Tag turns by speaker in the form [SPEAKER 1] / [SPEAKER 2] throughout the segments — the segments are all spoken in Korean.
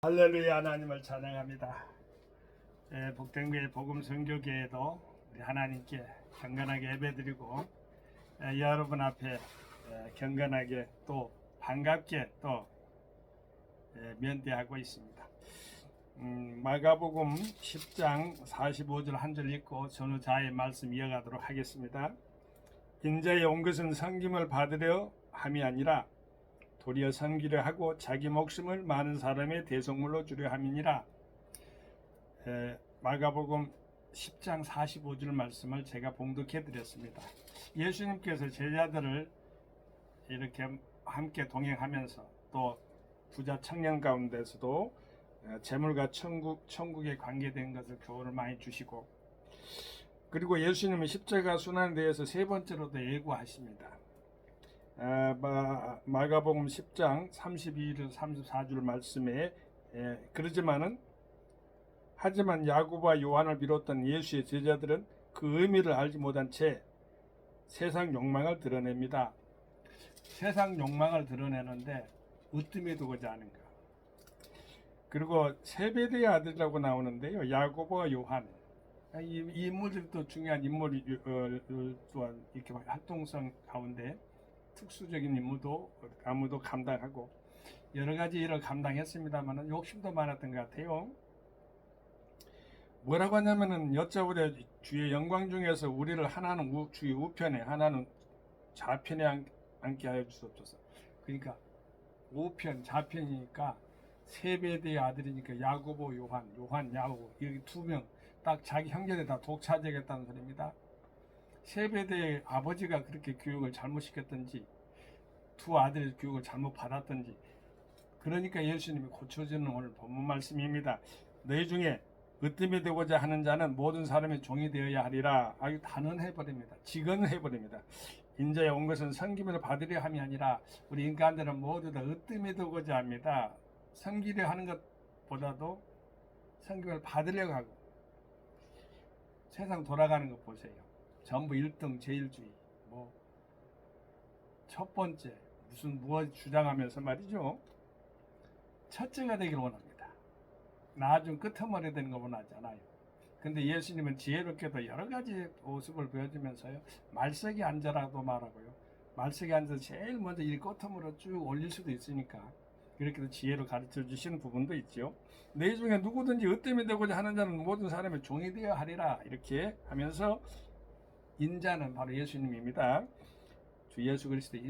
[SPEAKER 1] 할렐루야. 하나님을 찬양합니다. 북등교회 복음 선교교회도 우리 하나님께 경건하게 예배드리고 여러분 앞에 경건하게 또 반갑게 또 면대하고 있습니다. 마가복음 10장 45절 한 절 읽고 전후자의 말씀 이어가도록 하겠습니다. 인자에 온 것은 섬김을 받으려 함이 아니라 도리어 섬기려 하고 자기 목숨을 많은 사람의 대속물로 주려 함이니라. 마가복음 10장 45절 말씀을 제가 봉독해 드렸습니다. 예수님께서 제자들을 이렇게 함께 동행하면서 또 부자 청년 가운데서도 재물과 천국에 관계된 것을 교훈을 많이 주시고, 그리고 예수님은 십자가 순환에 대해서 세 번째로도 예고하십니다. 마가복음 10장 32절 34절 말씀에 하지만 야고보와 요한을 비롯한 예수의 제자들은 그 의미를 알지 못한 채 세상 욕망을 드러냅니다. 세상 욕망을 드러내는데 으뜸에 두고자 하는가. 그리고 세베대의 아들이라고 나오는데요, 야고보와 요한, 이 인물들도 중요한 인물이 또한 이렇게 활동성 가운데 특수적인 임무도 아무도 감당하고 여러 가지 일을 감당했습니다만 욕심도 많았던 것 같아요. 뭐라고 하냐면은 여짜오되 주의 영광 중에서 우리를 하나는 주의 우편에 하나는 좌편에 앉게 하여 주옵소서. 그러니까 우편 좌편이니까 세베대의 아들이니까 야고보 요한 야고보 이 두 명 딱 자기 형제들 다 독차지하겠다는 소리입니다. 세베대의 아버지가 그렇게 교육을 잘못 시켰던지 두 아들의 교육을 잘못 받았던지, 그러니까 예수님이 고쳐주는 오늘 본문 말씀입니다. 너희 중에 으뜸이 되고자 하는 자는 모든 사람의 종이 되어야 하리라. 아주 단언해버립니다. 직언해버립니다. 인자에 온 것은 섬김을 받으려 함이 아니라 우리 인간들은 모두 다 으뜸이 되고자 합니다. 섬기려 하는 것보다도 섬김을 받으려고 하고, 세상 돌아가는 것 보세요. 전부 1등 제일주의, 첫 번째 무엇 주장하면서 말이죠, 첫째가 되기를 원합니다. 나중 끄트머리 되는 거 원하지 않아요. 근데 예수님은 지혜롭게도 여러 가지 모습을 보여주면서요, 말석에 앉아라도 말하고요, 말석에 앉아서 제일 먼저 이 끄트머리로 쭉 올릴 수도 있으니까 이렇게도 지혜로 가르쳐 주시는 부분도 있죠. 너희 중에 누구든지 으뜸이 되고자 하는 자는 모든 사람의 종이 되어야 하리라, 이렇게 하면서 인자는 바로 예수님입니다. 주 예수 그리스도의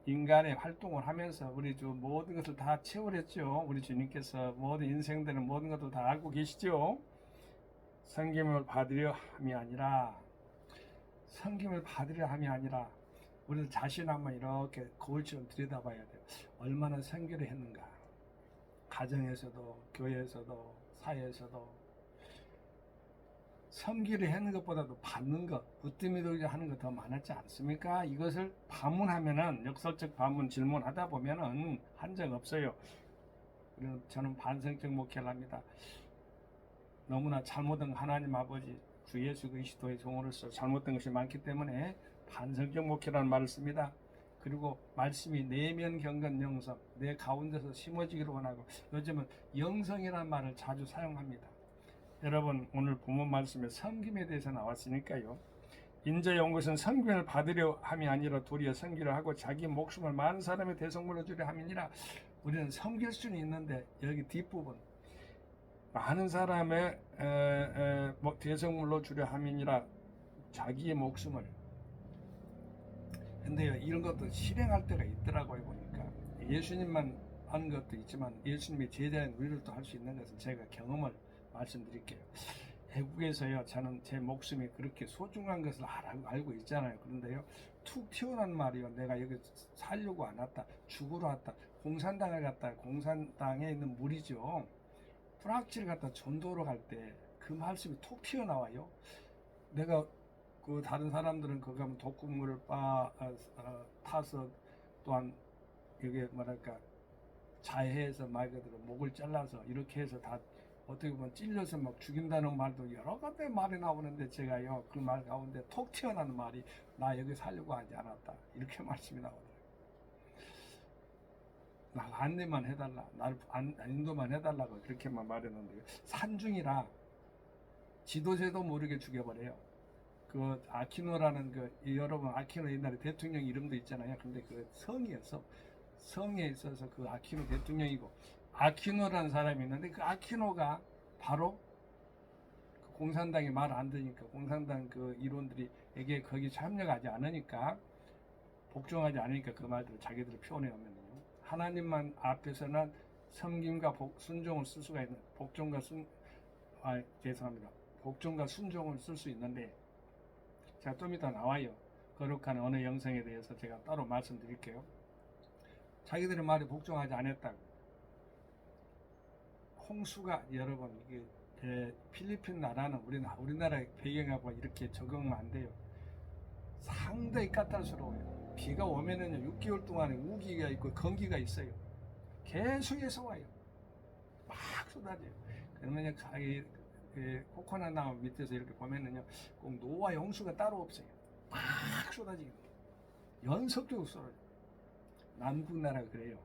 [SPEAKER 1] 인간의 활동을 하면서 우리 모든 것을 다 채워냈죠. 우리 주님께서 모든 인생되는 모든 것을 다 알고 계시죠. 섬김을 받으려 함이 아니라 우리들 자신 한번 이렇게 거울처럼 들여다봐야 돼요. 얼마나 섬기를 했는가. 가정에서도 교회에서도 사회에서도 섬기를 하는 것보다도 받는 것, 으뜸이 되고자 하는 것 더 많았지 않습니까? 이것을 반문하면은, 역설적 반문 질문하다 보면은 한 적 없어요. 저는 반성적 목회를 합니다. 너무나 잘못된 하나님 아버지 주 예수 그리스도의 종으로서 잘못된 것이 많기 때문에 반성적 목회라는 말을 씁니다. 그리고 말씀이 내면 경건 영성, 내 가운데서 심어지기를 원하고, 요즘은 영성이라는 말을 자주 사용합니다. 여러분, 오늘 본문 말씀에 섬김에 대해서 나왔으니까요. 인자에 온 것은 섬김을 받으려 함이 아니라 도리어 섬기려 하고 자기 목숨을 많은 사람의 대속물로 주려 함이니라. 우리는 섬길 수는 있는데 여기 뒷부분 많은 사람의 대속물로 주려 함이니라, 자기의 목숨을. 근데요, 이런 것도 실행할 때가 있더라고요. 보니까 예수님만 하는 것도 있지만 예수님의 제자인 우리들도 할 수 있는 것은 제가 경험을 말씀드릴게요. 외국에서요, 저는 제 목숨이 그렇게 소중한 것을 알고 있잖아요. 그런데요, 툭 튀어나온 말이요, 내가 여기 살려고 안 왔다, 죽으러 왔다, 공산당에 갔다, 공산당에 있는 물이죠, 프락치를 갖다 전도로 갈 때 그 말씀이 톡 튀어나와요. 내가 다른 사람들은 거기 가면 독극물을 타서, 또한 이게 자해해서 말 그대로 목을 잘라서 이렇게 해서 다 어떻게 보면 찔려서 막 죽인다는 말도 여러 가지 말이 나오는데, 제가요 그 말 가운데 톡 튀어나오는 말이 나 여기 살려고 하지 않았다, 이렇게 말씀이 나오더라고요. 안내만 해달라, 나를 인도만 해달라고 그렇게만 말했는데 산중이라 지도새도 모르게 죽여버려요. 그 아키노라는 여러분 아키노 옛날에 대통령 이름도 있잖아요. 근데 그 성에 있어서 그 아키노 대통령이고 아키노라는 사람이 있는데 그 아키노가 바로 그 공산당이 말 안 듣니까 공산당 그 이론들이에게 거기 참여하지 않으니까 복종하지 않으니까 그 말들을 자기들이 표현해 오면요. 하나님만 앞에서는 섬김과 순종을 쓸 수가 있는 죄송합니다. 복종과 순종을 쓸 수 있는데 제가 좀 이따 나와요. 거룩한 언어 영성에 대해서 제가 따로 말씀드릴게요. 자기들의 말에 복종하지 않았다고. 홍수가 여러분 이게 필리핀 나라는 우리나라 배경하고 이렇게 적응하면 안 돼요. 상당히 까탈스러워요. 비가 오면은요 6개월 동안에 우기가 있고 건기가 있어요. 계속해서 와요. 막 쏟아져요. 그러면 코코넛 나무 밑에서 이렇게 보면은요 꼭 노와 홍수가 따로 없어요. 막 쏟아지게 돼요. 연속적으로 쏟아져요. 남국 나라가 그래요.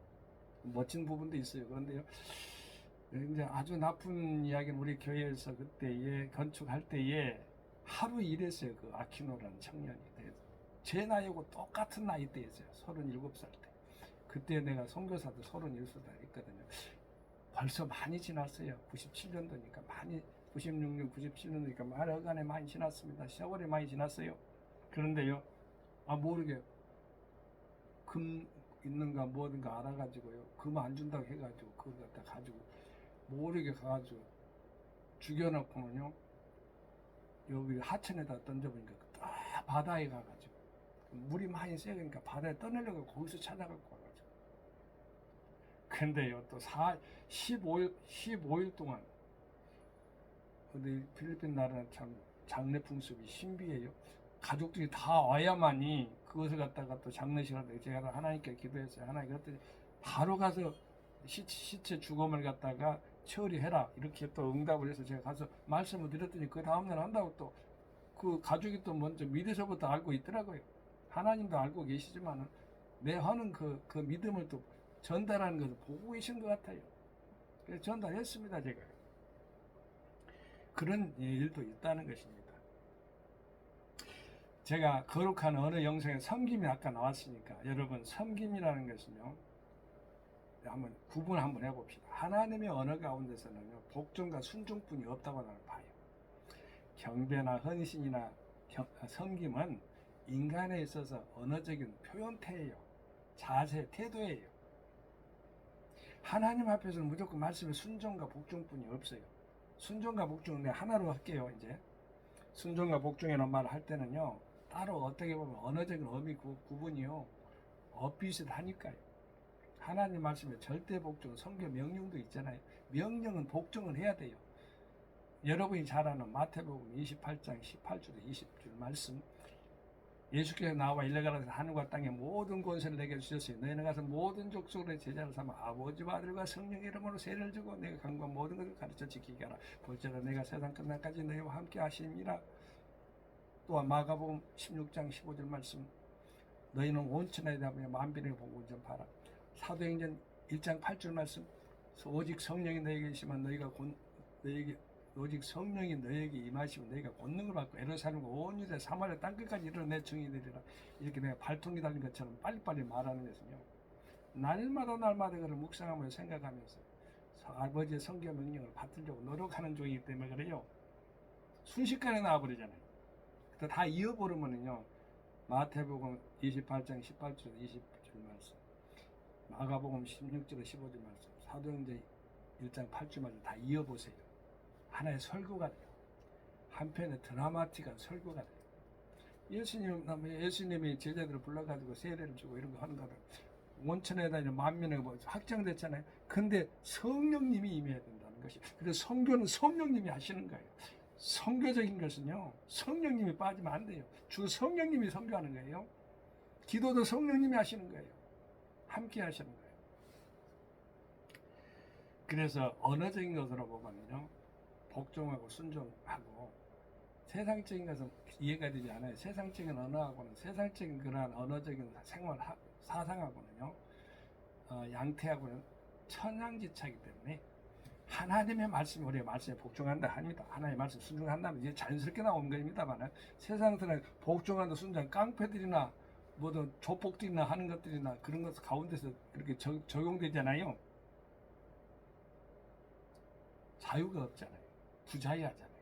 [SPEAKER 1] 멋진 부분도 있어요. 그런데요 이제 아주 나쁜 이야기는 우리 교회에서 그때에 건축할 때에 하루 일했어요. 그 아키노라는 청년이. 제 나이하고 똑같은 나이대였어요. 37살 때. 그때 내가 선교사도 37살 했거든요. 벌써 많이 지났어요. 97년도니까 많이 96년, 97년도니까 말어간에 많이 지났습니다. 세월이 많이 지났어요. 그런데요, 모르게 금 있는가 뭐든가 알아가지고요, 금 안 준다고 해가지고 그걸 갖다 가지고 모르게 가가지고 죽여놓고는요, 여기 하천에다 던져보니까 딱 바다에 가가지고 물이 많이 세니까 바다에 떠내려고 거기서 찾아갖고 와가지고. 근데요, 또 15일 동안 근데 필리핀 나라는 참 장례 풍습이 신비해요. 가족들이 다 와야만이 그것을 갖다가 또 장례식을 하는데 제가 하나님께 기도했어요. 하나님 그랬더니 바로 가서 시체 죽음을 갖다가 처리해라 이렇게 또 응답을 해서 제가 가서 말씀을 드렸더니 그 다음날 한다고 또 그 가족이 또 먼저 미리서부터 알고 있더라고요. 하나님도 알고 계시지만 내 하는 그 믿음을 또 전달하는 것을 보고 계신 것 같아요. 그래서 전달했습니다. 제가 그런 일도 있다는 것입니다. 제가 거룩한 언어 영성에 섬김이 아까 나왔으니까 여러분 섬김이라는 것은요 한번 구분 한번 해봅시다. 하나님의 언어 가운데서는요 복종과 순종뿐이 없다고 나는 봐요. 경배나 헌신이나 섬김은 인간에 있어서 언어적인 표현태예요. 자세, 태도예요. 하나님 앞에서는 무조건 말씀에 순종과 복종뿐이 없어요. 순종과 복종은 내가 하나로 할게요. 이제 순종과 복종이라는 말을 할 때는요 따로 어떻게 보면 언어적인 의미 구분이요 엇비슷하니까요. 하나님 말씀에 절대 복종, 성경 명령도 있잖아요. 명령은 복종을 해야 돼요. 여러분이 잘 아는 마태복음 28장 18절에 20절 말씀, 예수께서 나와 일러가라서 하늘과 땅의 모든 권세를 내게 주셨어요. 너희는 가서 모든 족속의 제자를 삼아 아버지와 아들과 성령의 이름으로 세례를 주고 내가 강구한 모든 것을 가르쳐 지키게 하라. 볼지어다 내가 세상 끝날까지 너희와 함께 하심이라. 또한 마가복음 16장 15절 말씀, 너희는 온 천하에 다니며 만민에게 복음을 전파하라. 사도행전 1장 8절 말씀, 오직 성령이 너희에게 계시면 오직 성령이 너희에게 임하시면 너희가 권능을 받고 예루살렘과 온 유대 사마리아 땅끝까지 이르러 내 증인이 되리라. 이렇게 내가 발통이 달린 것처럼 빨리빨리 말하는 것은요 날마다 그를 묵상하며 생각하면서 아버지의 성경 명령을 받으려고 노력하는 중이기 때문에 그래요. 순식간에 나와버리잖아요. 다 이어버리면은요 마태복음 28장 18절 20절 말씀, 마가복음 16절 15절 말씀, 사도행전 1장 8절 말씀 다 이어보세요. 하나의 설교가 돼요. 한편의 드라마틱한 설교가 돼요. 예수님이 제자들을 불러가지고 세례를 주고 이런 거 하는 거를 원천에다 만민에 확정됐잖아요. 근데 성령님이 임해야 된다는 것이. 그래서 성교는 성령님이 하시는 거예요. 성교적인 것은요 성령님이 빠지면 안 돼요. 주 성령님이 성교하는 거예요. 기도도 성령님이 하시는 거예요. 함께 하시는 거예요. 그래서 언어적인 것으로 보면요 복종하고 순종하고 세상적인 것은 이해가 되지 않아요. 세상적인 언어하고는 세상적인 그러한 언어적인 생활 사상하고는요 양태하고는 천양지차이기 때문에 하나님의 말씀이 우리의 말씀에 복종한다 합니다. 하나님의 말씀 순종한다면 이제 자연스럽게 나오는 겁니다만 세상에서는 복종한다 순종 깡패들이나 뭐든 조폭들이나 하는 것들이나 그런 것 가운데서 이렇게 적용되잖아요. 자유가 없잖아요. 부자유하잖아요.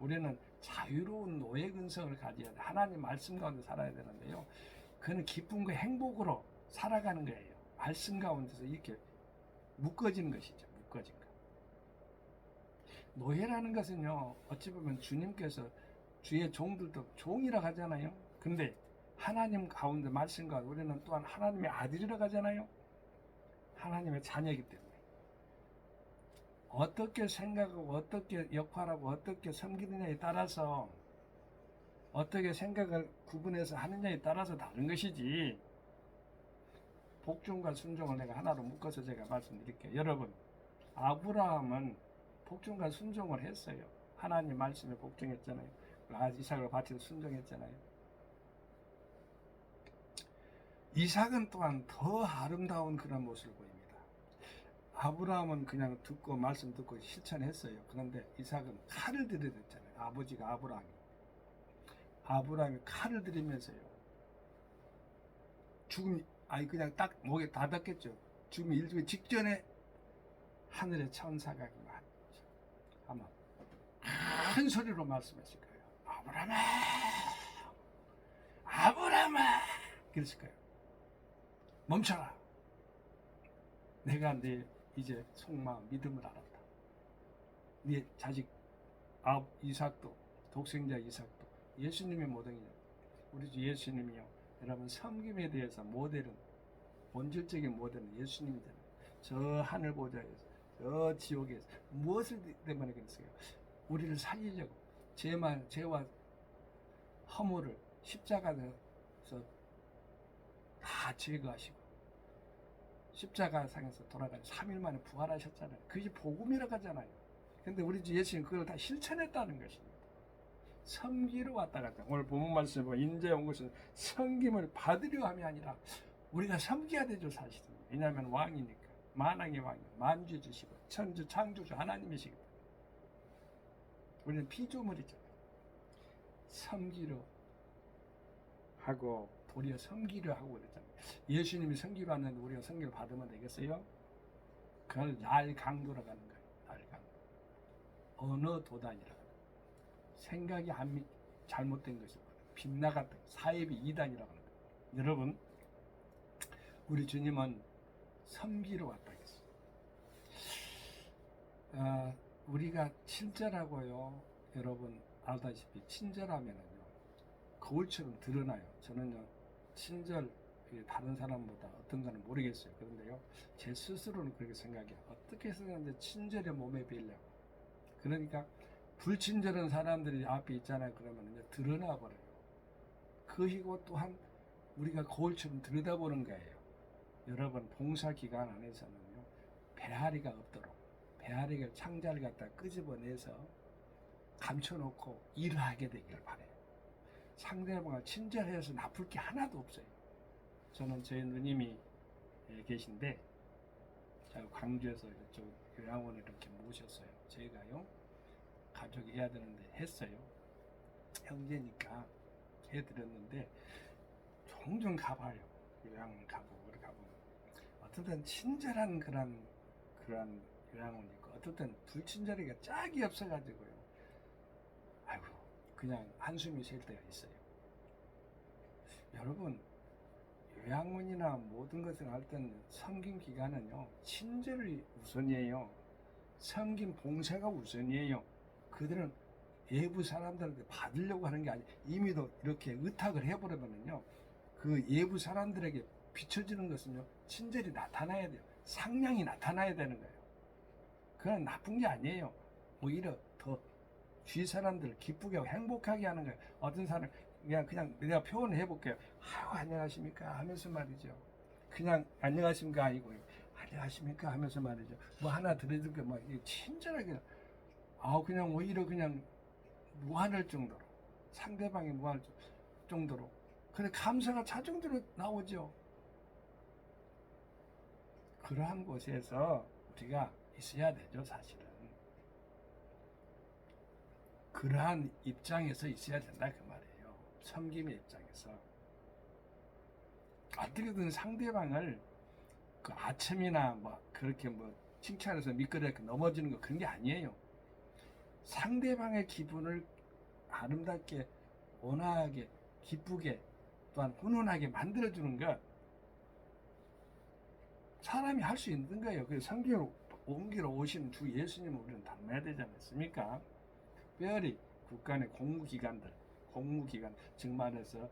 [SPEAKER 1] 우리는 자유로운 노예 근성을 가져야 돼. 하나님 말씀 가운데 살아야 되는데요. 그는 기쁨과 행복으로 살아가는 거예요. 말씀 가운데서 이렇게 묶어지는 것이죠. 묶어진 거. 노예라는 것은요, 어찌 보면 주님께서 주의 종들도 종이라고 하잖아요. 근데 하나님 가운데 말씀 가운데 우리는 또한 하나님의 아들이라고 하잖아요. 하나님의 자녀이기 때문에. 어떻게 생각하고 어떻게 역할하고 어떻게 섬기느냐에 따라서 어떻게 생각을 구분해서 하느냐에 따라서 다른 것이지 복종과 순종을 내가 하나로 묶어서 제가 말씀드릴게요. 여러분, 아브라함은 복종과 순종을 했어요. 하나님 말씀에 복종했잖아요. 이삭을 바치고 순종했잖아요. 이삭은 또한 더 아름다운 그런 모습을 보입니다. 아브라함은 그냥 듣고 말씀 듣고 실천했어요. 그런데 이삭은 칼을 들이댔잖아요. 아버지가 아브라함이 칼을 들이면서요. 죽음이 그냥 딱 목에 닿았겠죠. 죽음이 이르기 직전에 하늘의 천사가 아마 큰 소리로 말씀했을 거예요. 아브라함아 그랬을 거예요. 멈춰라. 내가 네 이제 속마음 믿음을 알았다. 네 자식 이삭도 독생자 이삭도 예수님의 모델이요. 우리 주 예수님이요. 여러분 섬김에 대해서 모델은 본질적인 모델은 예수님이잖아요. 저 하늘 보좌에서 저 지옥에서 무엇을 때문에 그랬어요? 우리를 살리려고 죄와 허물을 십자가에서 다 제거하시고 십자가상에서 돌아가서 3일 만에 부활하셨잖아요. 그게 복음이라고 하잖아요. 근데 우리 주 예수님 그걸 다 실천했다는 것입니다. 섬기러 왔다 갔다. 오늘 본문 말씀에 보면 인자에 온 것은 섬김을 받으려 함이 아니라 우리가 섬겨야 되죠, 사실은. 왜냐하면 왕이니까. 만왕의 왕이 만주주시고 천주 창조주 하나님이시기 때문에. 우리는 피조물이잖아요. 섬기려 하고 도리어 섬기려 하고 그랬잖아요. 예수님이 섬기러 왔는데 우리가 섬기를 받으면 되겠어요? 그걸 날강도로 가는 거예요. 날강도. 어느 도단이라 생각이 잘못된 것이거든요. 빗나갔다. 사입이 이단이라고 하는 거예요. 여러분, 우리 주님은 섬기러 왔다 했어요. 우리가 친절하고요. 여러분 알다시피 친절하면은요 거울처럼 드러나요. 저는요 친절 다른 사람보다 어떤가는 모르겠어요. 그런데요 제 스스로는 그렇게 생각해요. 어떻게 해서든지 친절의 몸에 배려고. 그러니까 불친절한 사람들이 앞에 있잖아요. 그러면 이제 드러나 버려요. 그리고 또한 우리가 거울처럼 들여다보는 거예요. 여러분 봉사 기간 안에서는요 배앓이가 없도록 배앓이를 창자를 갖다 끄집어내서 감춰놓고 일을 하게 되길 바래요. 상대방을 친절해서 나쁠 게 하나도 없어요. 저는 저희 누님이 계신데 제가 광주에서 이쪽 요양원에 이렇게 모셨어요. 제가요 가족이 해야 되는데 했어요. 형제니까 해드렸는데 종종 가봐요. 요양원 가보고 가보면 어떤 때는 친절한 그런 요양원이 있고 어떤 때는 불친절하게 짝이 없어가지고요. 아이고 그냥 한숨이 쉴 때가 있어요. 여러분 요양원이나 모든 것을 할 때는 섬김 기간은요 친절이 우선이에요. 섬김 봉사가 우선이에요. 그들은 예부 사람들한테 받으려고 하는 게 아니에요. 이미도 이렇게 의탁을 해버리면요 그 예부 사람들에게 비춰지는 것은요 친절이 나타나야 돼요. 상냥이 나타나야 되는 거예요. 그건 나쁜 게 아니에요. 오히려 더 주위 사람들을 기쁘게 하고 행복하게 하는 거예요. 어떤 사람 그냥 내가 표현을 해볼게요. 아유 안녕하십니까 하면서 말이죠. 그냥 안녕하십니까 아니고요. 안녕하십니까 하면서 말이죠. 뭐 하나 드려줄 게 뭐 친절하게 그냥 오히려 그냥 무한할 정도로 상대방이 무한할 정도로 근데 감사가 자정대로 나오죠. 그러한 곳에서 우리가 있어야 되죠, 사실은. 그러한 입장에서 있어야 된다 그 말이에요. 섬김의 입장에서. 어떻게든 상대방을 그 아첨이나 뭐 그렇게 뭐 칭찬해서 미끄러져 넘어지는 거 그런 게 아니에요. 상대방의 기분을 아름답게 온화하게 기쁘게 또한 훈훈하게 만들어주는 것 사람이 할 수 있는 거예요. 그래서 성경을 옮기러 오신 주 예수님을 우리는 닮아야 되지 않습니까? 특별히 국간의 공무기관 즉 말해서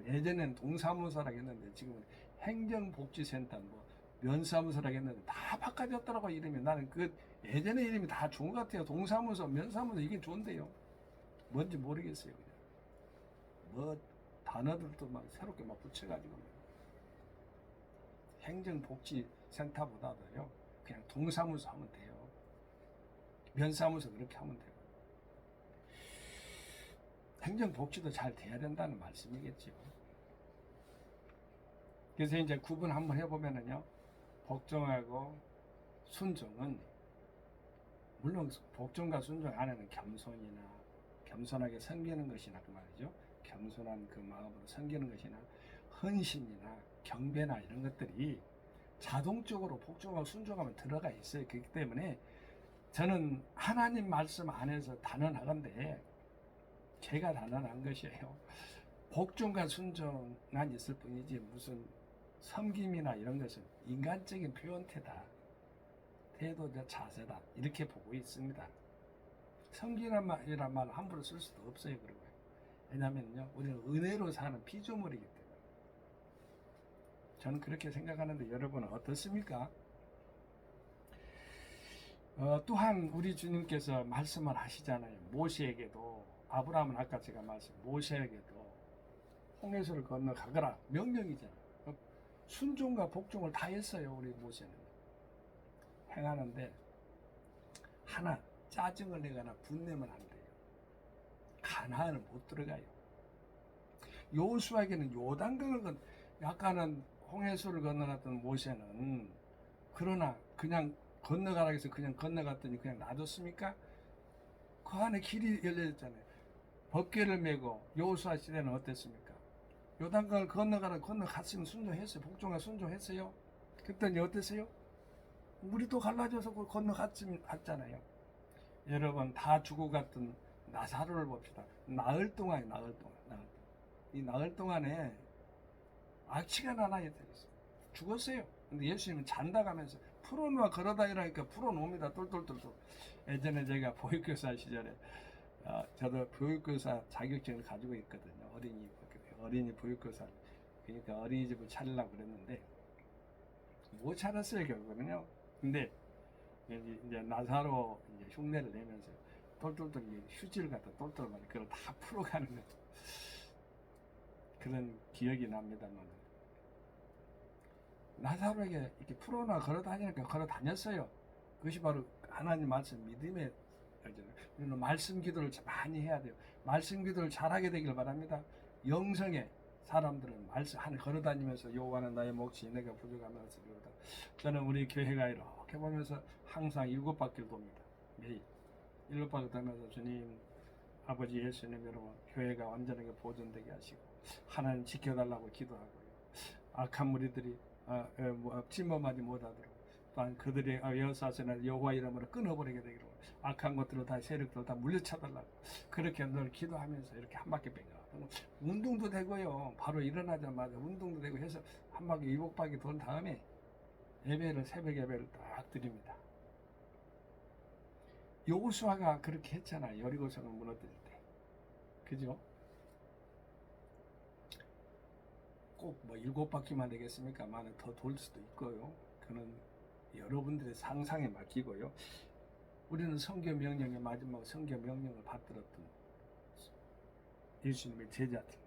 [SPEAKER 1] 예전에는 동사무소라고 했는데 지금은 행정복지센터 뭐 면사무소라고 했는데 다 바꿔졌더라고 이름이. 나는 그 예전에 이름이 다 좋은 것 같아요. 동사무소 면사무소 이게 좋은데요. 뭔지 모르겠어요. 그냥 뭐 단어들도 막 새롭게 막 붙여가지고 행정복지센터보다도요 그냥 동사무소 하면 돼요. 면사무소 그렇게 하면 돼요. 행정복지도 잘 돼야 된다는 말씀이겠죠. 그래서 이제 구분 한번 해보면은요, 복종하고 순종은 물론 복종과 순종 안에는 겸손하게 섬기는 것이나 그 말이죠. 겸손한 그 마음으로 섬기는 것이나 헌신이나 경배나 이런 것들이 자동적으로 복종하고 순종하면 들어가 있어요. 그렇기 때문에 저는 하나님 말씀 안에서 단언하건대 제가 단언한 것이에요. 복종과 순종만 있을 뿐이지 무슨 섬김이나 이런 것은 인간적인 표현태다. 태도자 자세다. 이렇게 보고 있습니다. 섬기란 말 함부로 쓸 수도 없어요. 그러고. 왜냐면요, 우리는 은혜로 사는 피조물이기 때문에. 저는 그렇게 생각하는데 여러분은 어떻습니까? 또한 우리 주님께서 말씀을 하시잖아요. 모세에게도 아브라함은 아까 제가 모세에게도 홍해수를 건너가거라 명령이잖아요. 순종과 복종을 다 했어요. 우리 모세는 행하는데 하나 짜증을 내거나 분내면 안 돼요. 가나안을 못 들어가요. 여호수아에게는 요단강을 약간은 홍해수를 건너갔던 모세는 그러나 그냥 건너가라 해서 그냥 건너갔더니 그냥 놔뒀습니까? 그 안에 길이 열려졌잖아요. 법궤를 메고 여호수아 시대는 어땠습니까? 요단강을 건너갔으면 순종했어요. 복종과 순종했어요. 그랬더니 어땠어요? 물이 또 갈라져서 건너갔잖아요. 여러분 다 죽어갔던 나사로를 봅시다. 나흘 동안. 이 나흘 동안에 악취가 나나야 되겠어요. 죽었어요. 근데 예수님은 잔다고 하면서 풀어놓아 걸어다니라니까 풀어놓습니다. 똘똘똘똘. 예전에 제가 보육교사 시절에 저도 보육교사 자격증을 가지고 있거든요. 어린이 보육교사. 그러니까 어린이집을 차리려고 그랬는데 못 차렸어요 결국은요. 근데 이제 나사로 이제 흉내를 내면서 똘똘똘 휴지를 갖다 똘똘 말이 그걸 다 풀어가는 거 그런 기억이 납니다만 나사로에게 이렇게 풀어놔 걸어다니니까 걸어다녔어요. 그것이 바로 하나님 말씀 믿음의 우리는 말씀 기도를 많이 해야 돼요. 말씀 기도를 잘하게 되길 바랍니다. 영성의 사람들은 말씀 하늘 걸어다니면서 여호와는 나의 몫이 내가 부족하면서 그러다. 저는 우리 교회가 이렇게 보면서 항상 7바퀴를 돕니다. 매일 7바퀴 돌면서 주님 아버지 예수님 여러분 교회가 완전하게 보존되게 하시고 하나님 지켜달라고 기도하고요. 악한 무리들이 침범하지 못하도록 또한 그들의 여호사스나 여호와 이름으로 끊어버리게 되기로 악한 것들을 다 세력들을 다 물리쳐달라고 그렇게 늘 기도하면서 이렇게 한 바퀴 빼요. 운동도 되고요. 바로 일어나자마자 운동도 되고 해서 한 바퀴 7바퀴 돈 다음에 새벽 예배를 딱 드립니다. 여호수아가 그렇게 했잖아요. 여리고성을 무너뜨릴 때. 그죠? 꼭 뭐 7바퀴만 되겠습니까? 많은 더 돌 수도 있고요. 그는 여러분들의 상상에 맡기고요. 우리는 성경 명령의 마지막 성경 명령을 받들었던 예수님의 제자들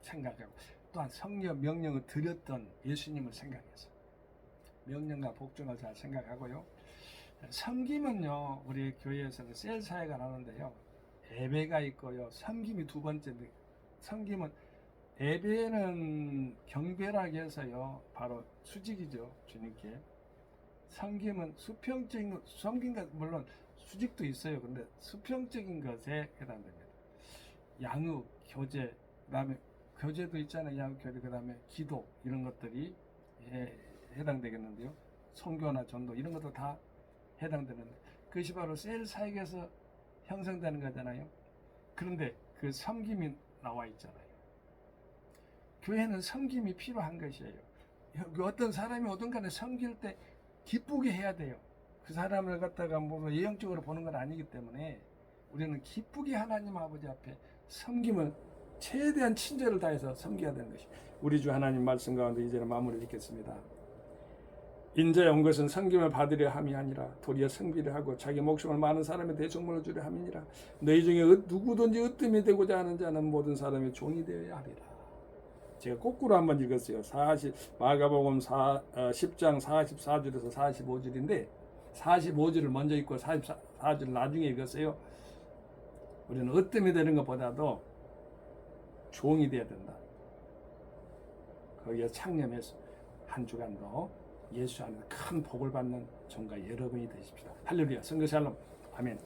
[SPEAKER 1] 생각하고 또한 성경 명령을 드렸던 예수님을 생각해서 명령과 복종을 잘 생각하고요. 섬김은요 우리 교회에서는 셀 사회가 나오는데요. 예배가 있고요. 섬김이 두 번째인데 섬김은 예배는 경배라고 해서요. 바로 수직이죠. 주님께. 섬김은 수평적인 섬김과 물론 수직도 있어요. 근데 수평적인 것에 해당됩니다. 양육, 교제, 그다음에 교제도 있잖아요. 양육, 교제, 그다음에 기도 이런 것들이 해당되겠는데요. 선교나 전도 이런 것도 다 해당되는데 그것이 바로 셀 사역에서 형성되는 거잖아요. 그런데 그 섬김이 나와 있잖아요. 교회는 섬김이 필요한 것이에요. 어떤 사람이 어떤 간에 섬길 때 기쁘게 해야 돼요. 그 사람을 갖다가 뭐 예형적으로 보는 건 아니기 때문에 우리는 기쁘게 하나님 아버지 앞에 섬김을 최대한 친절을 다해서 섬겨야 되는 것이 우리 주 하나님 말씀 가운데 이제는 마무리 짓겠습니다. 인자에 온 것은 섬김을 받으려 함이 아니라 도리어 섬기려 하고 자기 목숨을 많은 사람의 대속물을 주려 함이니라. 너희 중에 누구든지 으뜸이 되고자 하는 자는 모든 사람의 종이 되어야 하리라. 제가 거꾸로 한번 읽었어요. 마가복음 10장 44절에서 45절인데 45절을 먼저 읽고 44절을 나중에 읽었어요. 우리는 으뜸이 되는 것보다도 종이 되어야 된다. 거기에 창념해서 한 주간도 예수 안에서 큰 복을 받는 종과 여러분이 되십시다. 할렐루야. 성도 샬롬. 아멘.